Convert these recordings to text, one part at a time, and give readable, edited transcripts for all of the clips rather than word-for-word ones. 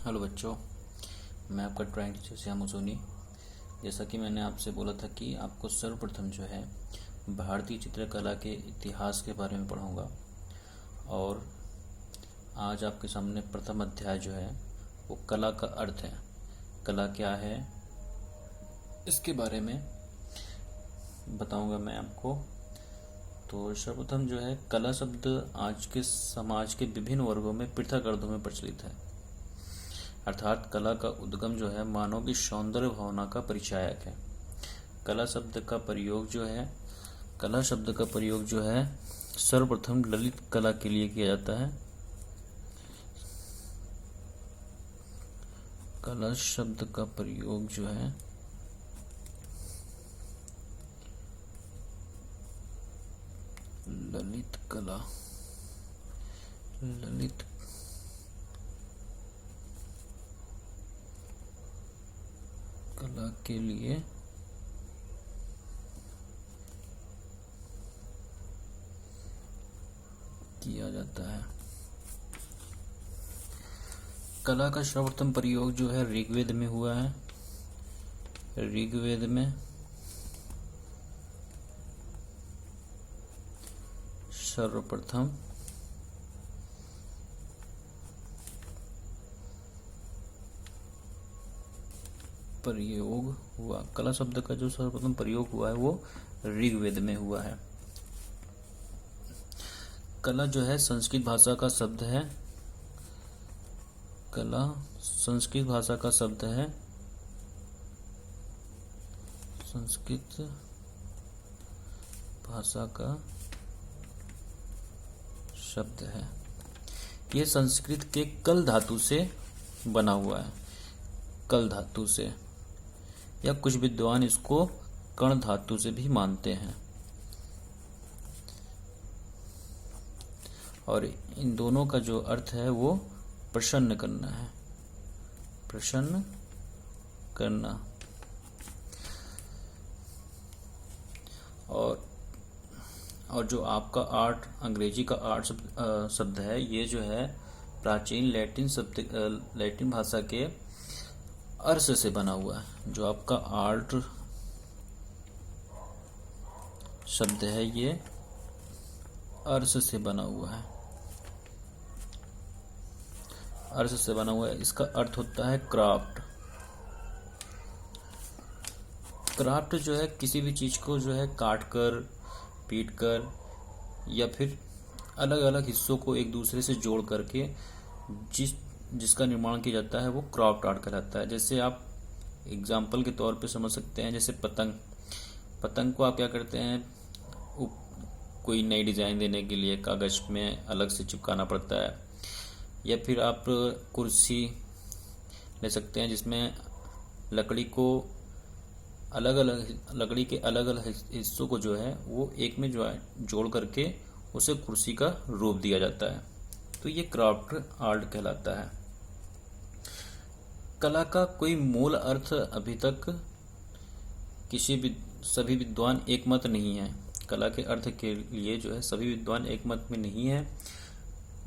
Hello बच्चों, मैं आपका ड्राइंग टीचर श्यामू सोनी। जैसा कि मैंने आपसे बोला था कि आपको सर्वप्रथम जो है भारतीय चित्रकला के इतिहास के बारे में पढ़ाऊंगा। और आज आपके सामने प्रथम अध्याय जो है वो कला का अर्थ है। कला क्या है इसके बारे में बताऊंगा मैं आपको। तो सर्वप्रथम जो है कला शब्द आज के समाज के विभिन्न वर्गों में पृथक अर्थों में प्रचलित है। अर्थात कला का उद्गम जो है मानव की सौंदर्य भावना का परिचायक है। कला शब्द का प्रयोग जो है सर्वप्रथम ललित कला के लिए किया जाता है। कला शब्द का प्रयोग जो है ललित कला के लिए किया जाता है। कला का सर्वप्रथम प्रयोग जो है ऋग्वेद में हुआ है। ऋग्वेद में सर्वप्रथम प्रयोग हुआ। कला शब्द का जो सर्वप्रथम प्रयोग हुआ है वो ऋग्वेद में हुआ है। कला जो है संस्कृत भाषा का शब्द है। कला संस्कृत भाषा का शब्द है। संस्कृत भाषा का शब्द है। ये संस्कृत के कल धातु से बना हुआ है। कल धातु से, या कुछ विद्वान इसको कण धातु से भी मानते हैं। और इन दोनों का जो अर्थ है वो प्रसन्न करना है। प्रसन्न करना। और जो आपका आर्ट, अंग्रेजी का आर्ट शब्द है, ये जो है प्राचीन लैटिन भाषा के अर्स से बना हुआ है। जो आपका आर्ट शब्द है ये अर्स से बना हुआ है। अर्स से बना हुआ है। इसका अर्थ होता है क्राफ्ट। क्राफ्ट जो है किसी भी चीज को जो है काट कर, पीट कर, या फिर अलग अलग हिस्सों को एक दूसरे से जोड़ करके जिसका निर्माण किया जाता है वो क्राफ्ट आर्ट कहलाता है। जैसे आप एग्जाम्पल के तौर पे समझ सकते हैं, जैसे पतंग को आप क्या करते हैं, कोई नई डिजाइन देने के लिए कागज में अलग से चिपकाना पड़ता है। या फिर आप कुर्सी ले सकते हैं जिसमें लकड़ी के अलग अलग हिस्सों को जो है वो एक में जो है जोड़ करके उसे कुर्सी का रूप दिया जाता है। तो ये क्राफ्ट आर्ट कहलाता है। कला का कोई मूल अर्थ अभी तक सभी विद्वान एकमत नहीं है। कला के अर्थ के लिए जो है सभी विद्वान एकमत में नहीं है।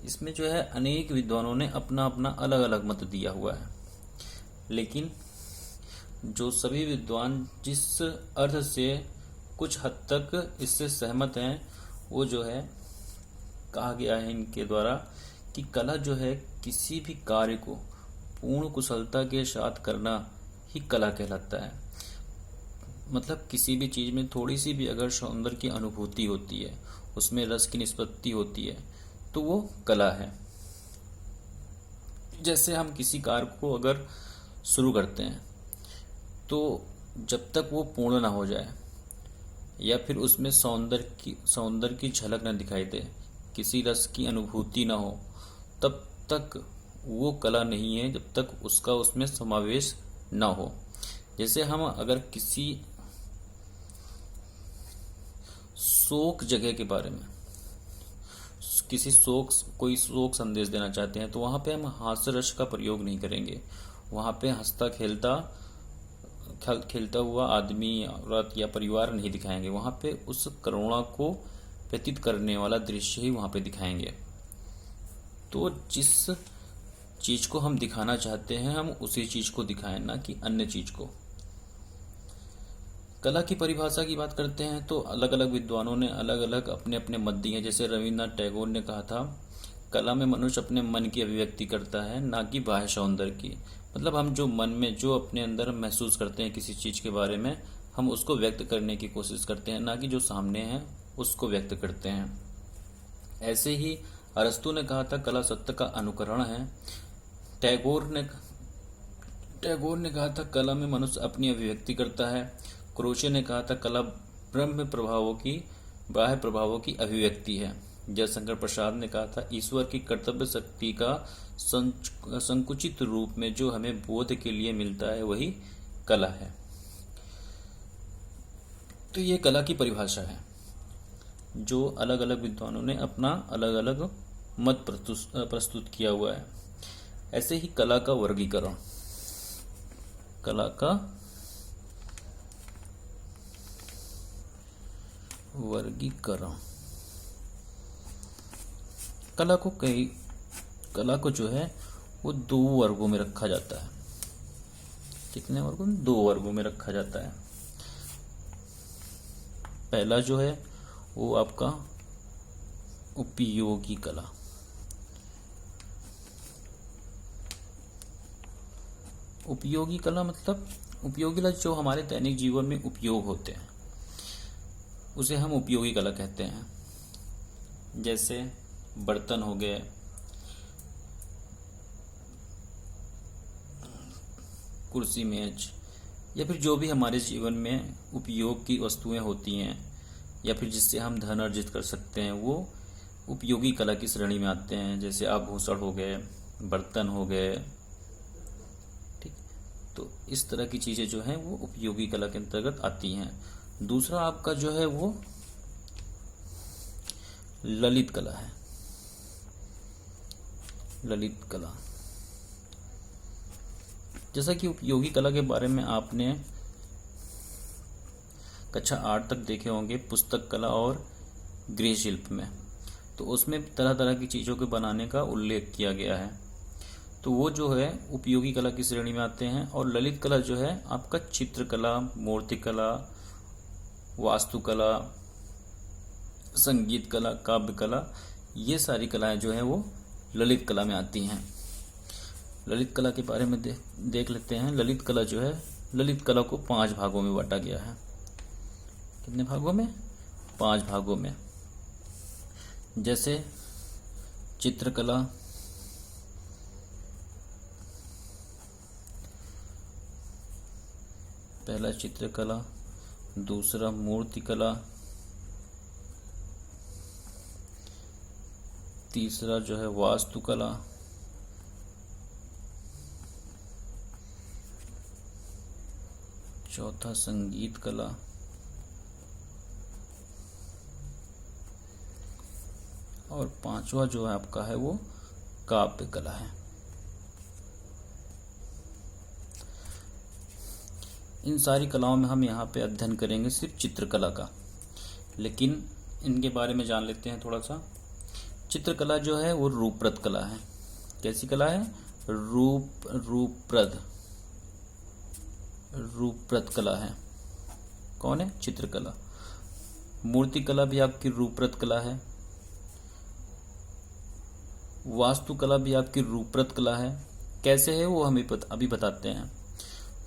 इसमें जो है अनेक विद्वानों ने अपना अपना अलग अलग मत दिया हुआ है। लेकिन जो सभी विद्वान जिस अर्थ से कुछ हद तक इससे सहमत हैं, वो जो है कहा गया है इनके द्वारा कि कला जो है किसी भी कार्य को पूर्ण कुशलता के साथ करना ही कला कहलाता है। मतलब किसी भी चीज में थोड़ी सी भी अगर सौंदर्य की अनुभूति होती है, उसमें रस की निष्पत्ति होती है, तो वो कला है। जैसे हम किसी कार्य को अगर शुरू करते हैं तो जब तक वो पूर्ण ना हो जाए या फिर उसमें सौंदर्य की झलक न दिखाई दे, किसी रस की अनुभूति ना हो, तब तक वो कला नहीं है, जब तक उसका उसमें समावेश ना हो। जैसे हम अगर किसी शोक जगह के बारे में कोई शोक संदेश देना चाहते हैं तो वहां पे हम हास्य रस का प्रयोग नहीं करेंगे। वहां पे हंसता खेलता हुआ आदमी, औरत या परिवार नहीं दिखाएंगे। वहां पे उस करुणा को व्यतीत करने वाला दृश्य ही वहां पे दिखाएंगे। तो जिस चीज को हम दिखाना चाहते हैं हम उसी चीज को दिखाएं, ना कि अन्य चीज को। कला की परिभाषा की बात करते हैं तो अलग अलग विद्वानों ने अलग अलग अपने अपने मत दिए हैं। जैसे रविन्द्रनाथ टैगोर ने कहा था, कला में मनुष्य अपने मन की अभिव्यक्ति करता है, ना कि बाह्य सौंदर्य की। मतलब हम जो मन में जो अपने अंदर महसूस करते हैं किसी चीज के बारे में, हम उसको व्यक्त करने की कोशिश करते हैं, ना कि जो सामने है उसको व्यक्त करते हैं। ऐसे ही अरस्तु ने कहा था, कला सत्य का अनुकरण है। टैगोर ने कहा था, कला में मनुष्य अपनी अभिव्यक्ति करता है। क्रोशे ने कहा था, कला ब्रह्म प्रभावों की बाह्य प्रभावों की अभिव्यक्ति है। जयशंकर प्रसाद ने कहा था, ईश्वर की कर्तव्य शक्ति का संकुचित रूप में जो हमें बोध के लिए मिलता है वही कला है। तो ये कला की परिभाषा है जो अलग अलग विद्वानों ने अपना अलग अलग मत प्रस्तुत किया हुआ है। ऐसे ही कला का वर्गीकरण, कला का वर्गीकरण, कला को जो है वो 2 वर्गों में रखा जाता है। कितने वर्गों में? 2 वर्गों में रखा जाता है। पहला जो है वो आपका उपयोगी कला। उपयोगी कला मतलब उपयोगी कला जो हमारे दैनिक जीवन में उपयोग होते हैं उसे हम उपयोगी कला कहते हैं। जैसे बर्तन हो गए, कुर्सी मेज, या फिर जो भी हमारे जीवन में उपयोग की वस्तुएं होती हैं या फिर जिससे हम धन अर्जित कर सकते हैं, वो उपयोगी कला की श्रेणी में आते हैं। जैसे आभूषण हो गए, बर्तन हो गए, ठीक। तो इस तरह की चीजें जो हैं वो उपयोगी कला के अंतर्गत आती हैं। दूसरा आपका जो है वो ललित कला है। ललित कला, जैसा कि उपयोगी कला के बारे में आपने कक्षा 8 तक देखे होंगे पुस्तक कला और गृह शिल्प में, तो उसमें तरह तरह की चीज़ों के बनाने का उल्लेख किया गया है। तो वो जो है उपयोगी कला की श्रेणी में आते हैं। और ललित कला जो है आपका चित्रकला, मूर्तिकला, वास्तुकला, संगीत कला, काव्य कला, ये सारी कलाएं जो हैं वो ललित कला में आती हैं। ललित कला के बारे में देख लेते हैं। ललित कला जो है, ललित कला को 5 भागों में बांटा गया है। कितने भागों में? 5 भागों में। जैसे चित्रकला, पहला चित्रकला, दूसरा मूर्तिकला, तीसरा जो है वास्तुकला, चौथा संगीत कला, और 5वां जो है आपका है वो काव्य कला है। इन सारी कलाओं में हम यहाँ पे अध्ययन करेंगे सिर्फ चित्रकला का, लेकिन इनके बारे में जान लेते हैं थोड़ा सा। चित्रकला जो है वो रूपप्रद कला है। कैसी कला है? रूपप्रद कला है। कौन है? चित्रकला। मूर्तिकला भी आपकी रूपप्रद कला है। वास्तुकला भी आपकी रूपप्रद कला है। कैसे है वो हमें अभी बताते हैं।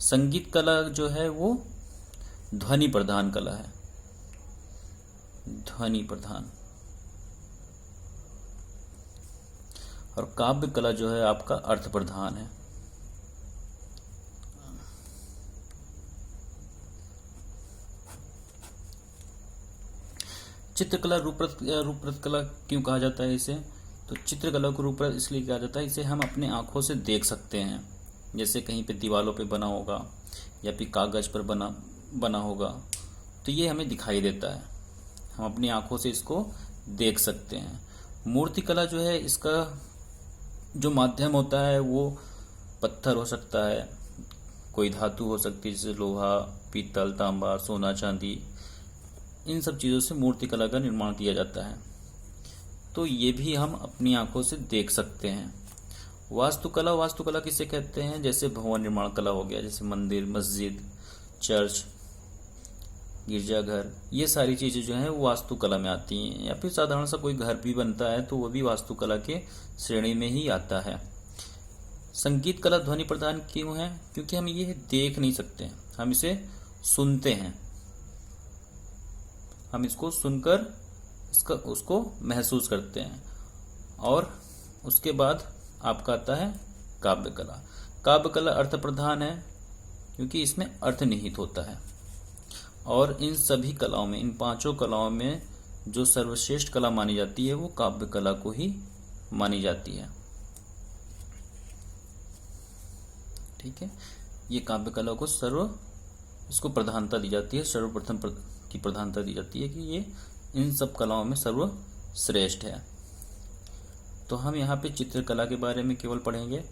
संगीत कला जो है वो ध्वनि प्रधान कला है। ध्वनि प्रधान। और काव्य कला जो है आपका अर्थ प्रधान है। चित्रकला रूपप्रद कला क्यों कहा जाता है इसे? तो चित्रकला को रूपप्रद इसलिए कहा जाता है, इसे हम अपने आंखों से देख सकते हैं। जैसे कहीं पे दीवारों पे बना होगा या फिर कागज पर बना होगा, तो ये हमें दिखाई देता है, हम अपनी आंखों से इसको देख सकते हैं। मूर्तिकला जो है, इसका जो माध्यम होता है वो पत्थर हो सकता है, कोई धातु हो सकती है जैसे लोहा, पीतल, तांबा, सोना, चांदी, इन सब चीज़ों से मूर्तिकला का निर्माण किया जाता है। तो ये भी हम अपनी आंखों से देख सकते हैं। वास्तुकला, वास्तुकला किसे कहते हैं? जैसे भवन निर्माण कला हो गया, जैसे मंदिर, मस्जिद, चर्च, गिरजाघर, ये सारी चीजें जो हैं वो वास्तुकला में आती हैं। या फिर साधारण सा कोई घर भी बनता है तो वो भी वास्तुकला के श्रेणी में ही आता है। संगीत कला ध्वनि प्रदान क्यों है? क्योंकि हम ये देख नहीं सकते हैं, हम इसे सुनते हैं, हम इसको सुनकर उसको महसूस करते हैं। और उसके बाद आपका आता है काव्य कला। काव्य कला अर्थ प्रधान है क्योंकि इसमें अर्थ निहित होता है। और इन सभी कलाओं में, इन पांचों कलाओं में जो सर्वश्रेष्ठ कला मानी जाती है वो काव्य कला को ही मानी जाती है। ठीक है, ये काव्य कला को इसको प्रधानता दी जाती है, सर्वप्रथम की प्रधानता दी जाती है कि ये इन सब कलाओं में सर्वश्रेष्ठ है। तो हम यहाँ पे चित्रकला के बारे में केवल पढ़ेंगे।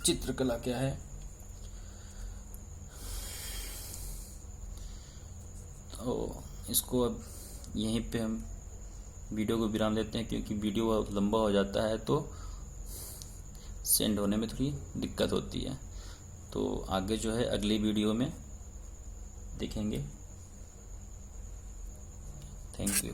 चित्रकला क्या है? तो इसको अब यहीं पे हम वीडियो को विराम देते हैं, क्योंकि वीडियो बहुत लंबा हो जाता है तो सेंड होने में थोड़ी दिक्कत होती है। तो आगे जो है अगली वीडियो में देखेंगे। Thank you.